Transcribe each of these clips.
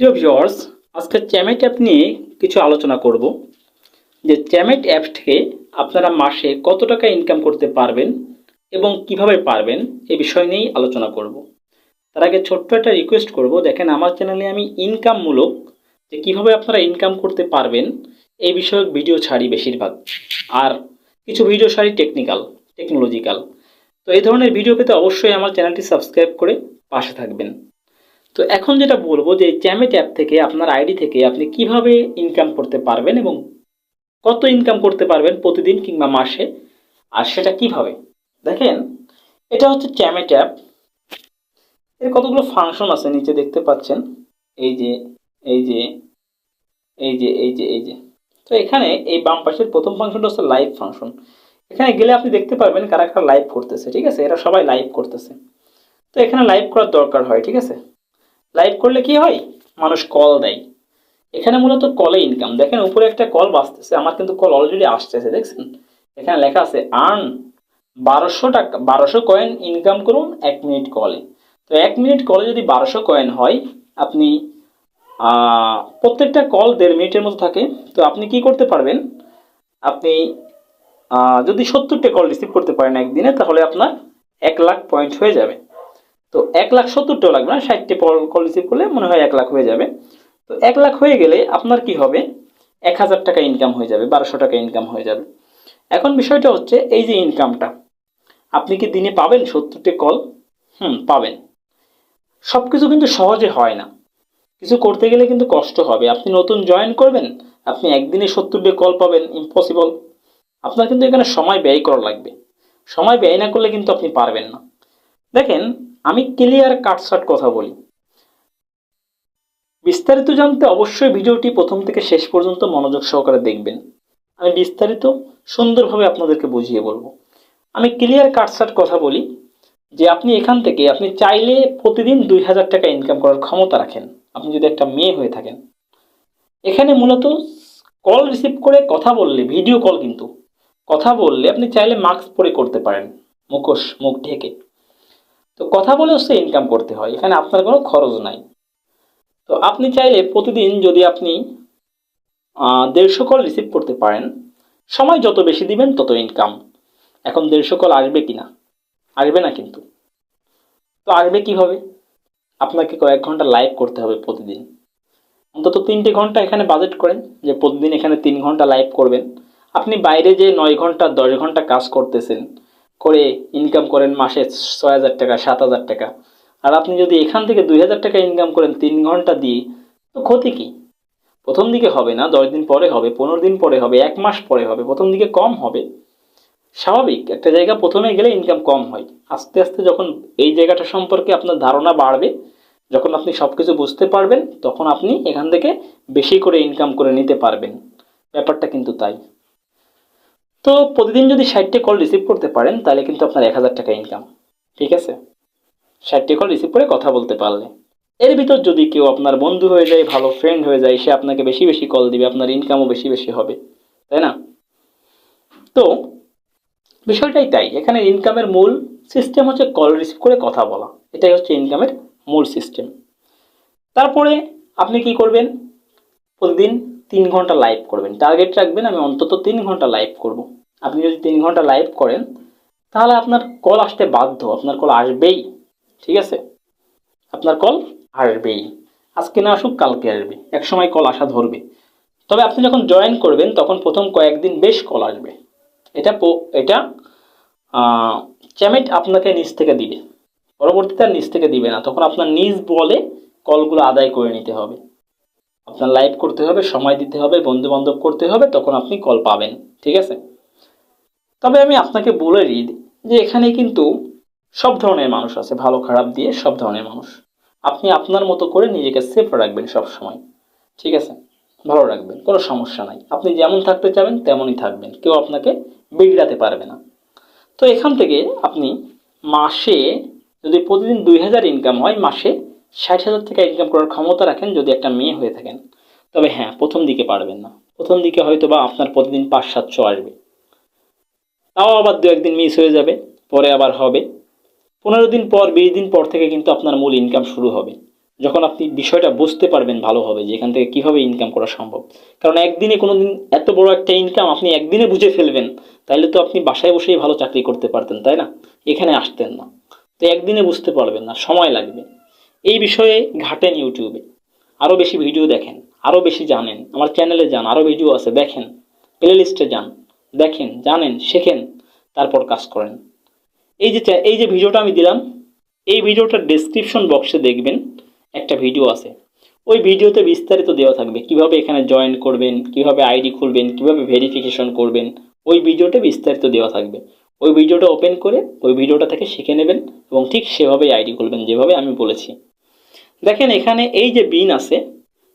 প্রিয় ভিউয়ার্স, আজকে Chamet app নিয়ে কিছু আলোচনা করব। যে চ্যামেট অ্যাপ থেকে আপনারা মাসে কত টাকা ইনকাম করতে পারবেন এবং কিভাবে পারবেন এই বিষয় নিয়েই আলোচনা করব। তার আগে ছোট্ট একটা রিকোয়েস্ট করব, দেখেন আমার চ্যানেলে আমি ইনকামমূলক যে কিভাবে আপনারা ইনকাম করতে পারবেন এই বিষয়ক ভিডিও ছাড়ি বেশিরভাগ, আর কিছু ভিডিও ছাড়ি টেকনোলজিক্যাল। তো এই ধরনের ভিডিও পেতে অবশ্যই আমার চ্যানেলটি সাবস্ক্রাইব করে পাশে থাকবেন। তো এখন যেটা বলবো যে চ্যামেট অ্যাপ থেকে আপনার আইডি থেকে আপনি কিভাবে ইনকাম করতে পারবেন এবং কত ইনকাম করতে পারবেন প্রতিদিন কিংবা মাসে, আর সেটা কিভাবে। দেখেন, এটা হচ্ছে চ্যামেট অ্যাপ। এর কতগুলো ফাংশন আছে নিচে দেখতে পাচ্ছেন। এই যে এই যে এই যে তো এখানে এই বাম পাশের প্রথম ফাংশনটা হচ্ছে লাইভ ফাংশন। এখানে গেলে আপনি দেখতে পারবেন কারা কারা লাইভ করতেছে। ঠিক আছে, এরা সবাই লাইভ করতেছে। তো এখানে লাইভ করার দরকার হয়। ঠিক আছে, লাইভ করলে কি হয়, মানুষ কল দেয়। এখানে মূলত কলে ইনকাম। দেখেন উপরে একটা কল বাজতেছে, আমার কিন্তু কল অলরেডি আসতেছে, দেখছেন এখানে লেখা আছে আর্ন 1200 টাকা, 1200 কয়েন ইনকাম করুন 1 মিনিট কলে। তো 1 মিনিট কলে যদি 1200 কয়েন হয়, আপনি প্রত্যেকটা কল 1.5 মিনিটের মতো থাকে। তো আপনি কি করতে পারবেন, আপনি যদি 70টা কল রিসিভ করতে পারেন একদিনে, তাহলে আপনার 1 লাখ পয়েন্ট হয়ে যাবে। তো 1,70,000টাও লাগবে না, 60টা কল রিসিভ করলে মনে হয় 1 লাখ হয়ে যাবে। তো 1 লাখ হয়ে গেলে আপনার কি হবে, 1,000 টাকা ইনকাম হয়ে যাবে, 1200 টাকা ইনকাম হয়ে যাবে। এখন বিষয়টা হচ্ছে এই যে ইনকামটা আপনি কি দিনে পাবেন 70টা কল? পাবেন। সব কিছু কিন্তু সহজে হয় না, কিছু করতে গেলে কিন্তু কষ্ট হবে। আপনি নতুন জয়েন করবেন, আপনি একদিনে 70টা কল পাবেন, ইম্পসিবল। আপনার কিন্তু এখানে সময় ব্যয় করা লাগবে। সময় ব্যয় না করলে কিন্তু আপনি পারবেন না। দেখেন, আমি ক্লিয়ার কাটসাট কথা বলি। বিস্তারিত জানতে অবশ্যই ভিডিওটি প্রথম থেকে শেষ পর্যন্ত মনোযোগ সহকারে দেখবেন। আমি বিস্তারিত সুন্দরভাবে আপনাদেরকে বুঝিয়ে বলবো। আমি ক্লিয়ার কাটসাট কথা বলি যে আপনি এখান থেকে আপনি চাইলে প্রতিদিন 2,000 টাকা ইনকাম করার ক্ষমতা রাখেন, আপনি যদি একটা মেয়ে হয়ে থাকেন। এখানে মূলত কল রিসিভ করে কথা বললে, ভিডিও কল কিন্তু কথা বললে আপনি চাইলে মাস্ক পরে করতে পারেন, মুখ ঢেকে। তো কথা বলে হচ্ছে ইনকাম করতে হয়, এখানে আপনার কোনো খরচ নাই। তো আপনি চাইলে প্রতিদিন যদি আপনি 150 কল রিসিভ করতে পারেন, সময় যত বেশি দিবেন তত ইনকাম। এখন 150 কল আসবে কি না, আসবে না কিন্তু। তো আসবে কিভাবে, আপনাকে কয়েক ঘন্টা লাইভ করতে হবে প্রতিদিন, অন্তত 3টে ঘন্টা এখানে বাজেট করেন যে প্রতিদিন এখানে 3 ঘন্টা লাইভ করবেন। আপনি বাইরে যে 9 ঘন্টা 10 ঘন্টা কাজ করতেছেন, করে ইনকাম করেন মাসে 6,000 টাকা 7,000 টাকা, আর আপনি যদি এখান থেকে 2,000 টাকা ইনকাম করেন 3 ঘন্টা দিয়ে, তো ক্ষতি কি? প্রথম দিকে হবে না, 10 দিন পরে হবে, 15 দিন পরে হবে, 1 মাস পরে হবে, প্রথম দিকে কম হবে। স্বাভাবিক, একটা জায়গা প্রথমে গেলে ইনকাম কম হয়। আস্তে আস্তে যখন এই জায়গাটা সম্পর্কে আপনার ধারণা বাড়বে, যখন আপনি সব কিছু বুঝতে পারবেন, তখন আপনি এখান থেকে বেশি করে ইনকাম করে নিতে পারবেন। ব্যাপারটা কিন্তু তাই। তো প্রতিদিন যদি 60টা কল রিসিভ করতে পারেন, তাহলে কিন্তু আপনার 1,000 টাকা ইনকাম। ঠিক আছে, 60টা কল রিসিভ করে কথা বলতে পারলে। এর ভিতর যদি কেউ আপনার বন্ধু হয়ে যায়, ভালো ফ্রেন্ড হয়ে যায়, সে আপনাকে বেশি বেশি কল দিবে, আপনার ইনকামও বেশি বেশি হবে, তাই না? তো বিষয়টাই তাই। এখানে ইনকামের মূল সিস্টেম হচ্ছে কল রিসিভ করে কথা বলা, এটাই হচ্ছে ইনকামের মূল সিস্টেম। তারপরে আপনি কি করবেন, প্রতিদিন 3 ঘন্টা লাইভ করবেন, টার্গেট রাখবেন আমি অন্তত 3 ঘন্টা লাইভ করব। আপনি যদি 3 ঘন্টা লাইভ করেন, তাহলে আপনার কল আসতে বাধ্য, আপনার কল আসবেই। ঠিক আছে, আপনার কল আসবেই, আজকে না আসুক কালকে আসবে, এক সময় কল আসা ধরবে। তবে আপনি যখন জয়েন করবেন তখন প্রথম কয়েকদিন বেশ কল আসবে। এটা এটা চ্যামেট আপনাকে নিজ থেকে দিবে, পরবর্তীতে আর নিজ থেকে দিবে না। তখন আপনার নিজ বলে কলগুলো আদায় করে নিতে হবে, আপনার লাইভ করতে হবে, সময় দিতে হবে, বন্ধু বান্ধব করতে হবে, তখন আপনি কল পাবেন। ঠিক আছে, তবে আমি আপনাকে বলে দিই যে এখানে কিন্তু সব ধরনের মানুষ আছে, ভালো খারাপ দিয়ে সব ধরনের মানুষ। আপনি আপনার মতো করে নিজেকে সেফ রাখবেন সব সময়। ঠিক আছে, ভালো রাখবেন, কোনো সমস্যা নাই। আপনি যেমন থাকতে চাবেন তেমনই থাকবেন, কেউ আপনাকে বিগড়াতে পারবে না। তো এখান থেকে আপনি মাসে যদি প্রতিদিন 2,000 ইনকাম হয়, মাসে 60,000 টাকা ইনকাম করার ক্ষমতা রাখেন যদি একটা মেয়ে হয়ে থাকেন। তবে হ্যাঁ, প্রথম দিকে পারবেন না, প্রথম দিকে হয়তো বা আপনার প্রতিদিন 500-700 আসবে, তাও আবার 2-1 দিন মিস হয়ে যাবে, পরে আবার হবে। 15 দিন পর 20 দিন পর থেকে কিন্তু আপনার মূল ইনকাম শুরু হবে। যখন আপনি বিষয়টা বুঝতে পারবেন ভালোভাবে যে এখান থেকে কীভাবে ইনকাম করা সম্ভব। কারণ একদিনে কোনো দিন এত বড় একটা ইনকাম আপনি একদিনে বুঝে ফেলবেন, তাইলে তো আপনি বাসায় বসেই ভালো চাকরি করতে পারতেন, তাই না? এখানে আসতেন না। তো একদিনে বুঝতে পারবেন না, সময় লাগবে। এই বিষয়ে ঘাটেন ইউটিউবে, আরও বেশি ভিডিও দেখেন, আরও বেশি জানেন। আমার চ্যানেলে যান, আরও ভিডিও আছে, দেখেন। প্লে লিস্টে যান, দেখেন, জানেন, শেখেন, তারপর কাজ করেন। এই যে ভিডিওটা আমি দিলাম, এই ভিডিওটার ডেসক্রিপশন বক্সে দেখবেন একটা ভিডিও আছে। ওই ভিডিওতে বিস্তারিত দেওয়া থাকবে কিভাবে এখানে জয়েন করবেন, কিভাবে আইডি খুলবেন, কিভাবে ভেরিফিকেশন করবেন। ওই ভিডিওতে বিস্তারিত দেওয়া থাকবে। ওই ভিডিওটা ওপেন করে ওই ভিডিওটা থেকে শিখে নেবেন এবং ঠিক সেভাবেই আইডি খুলবেন যেভাবে আমি বলেছি। দেখেন এখানে এই যে বিন আছে,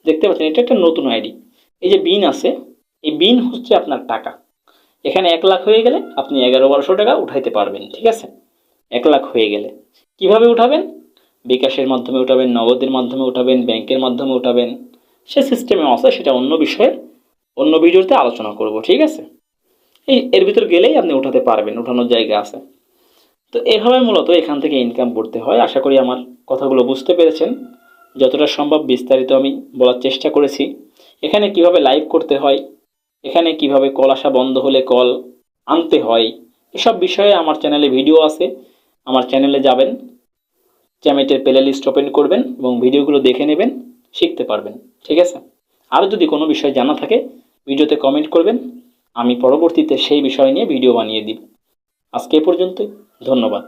দেখতে পাচ্ছেন, এটা একটা নতুন আইডি। এই যে বিন আছে, এই বিন হচ্ছে আপনার টাকা। এখানে 1 লাখ হয়ে গেলে আপনি 1100-1200 টাকা উঠাইতে পারবেন, ঠিক আছে? 1 লাখ হয়ে গেলে কিভাবে উঠাবেন? বিকাশের মাধ্যমে উঠাবেন, নগদের মাধ্যমে উঠাবেন, ব্যাংকের মাধ্যমে উঠাবেন, সে সিস্টেমে আছে, সেটা অন্য বিষয়ে অন্য ভিডিওতে আলোচনা করব, ঠিক আছে? এর ভিতর গেলেই আপনি উঠাতে পারবেন, উঠানোর জায়গা আছে। তো এভাবে মূলত এখান থেকে ইনকাম করতে হয়। আশা করি আমার কথাগুলো বুঝতে পেরেছেন। যতটা সম্ভব বিস্তারিত আমি বলার চেষ্টা করেছি। এখানে কিভাবে লাইভ করতে হয়, এখানে কিভাবে কল আসা বন্ধ হলে কল আনতে হয়, এসব বিষয়ে আমার চ্যানেলে ভিডিও আছে। আমার চ্যানেলে যাবেন, চ্যামেটের প্লে লিস্ট ওপেন করবেন এবং ভিডিওগুলো দেখে নেবেন, শিখতে পারবেন, ঠিক আছে? আরও যদি কোনো বিষয় জানা থাকে ভিডিওতে কমেন্ট করবেন, আমি পরবর্তীতে সেই বিষয় নিয়ে ভিডিও বানিয়ে দিব। আজকে এ পর্যন্তই, ধন্যবাদ।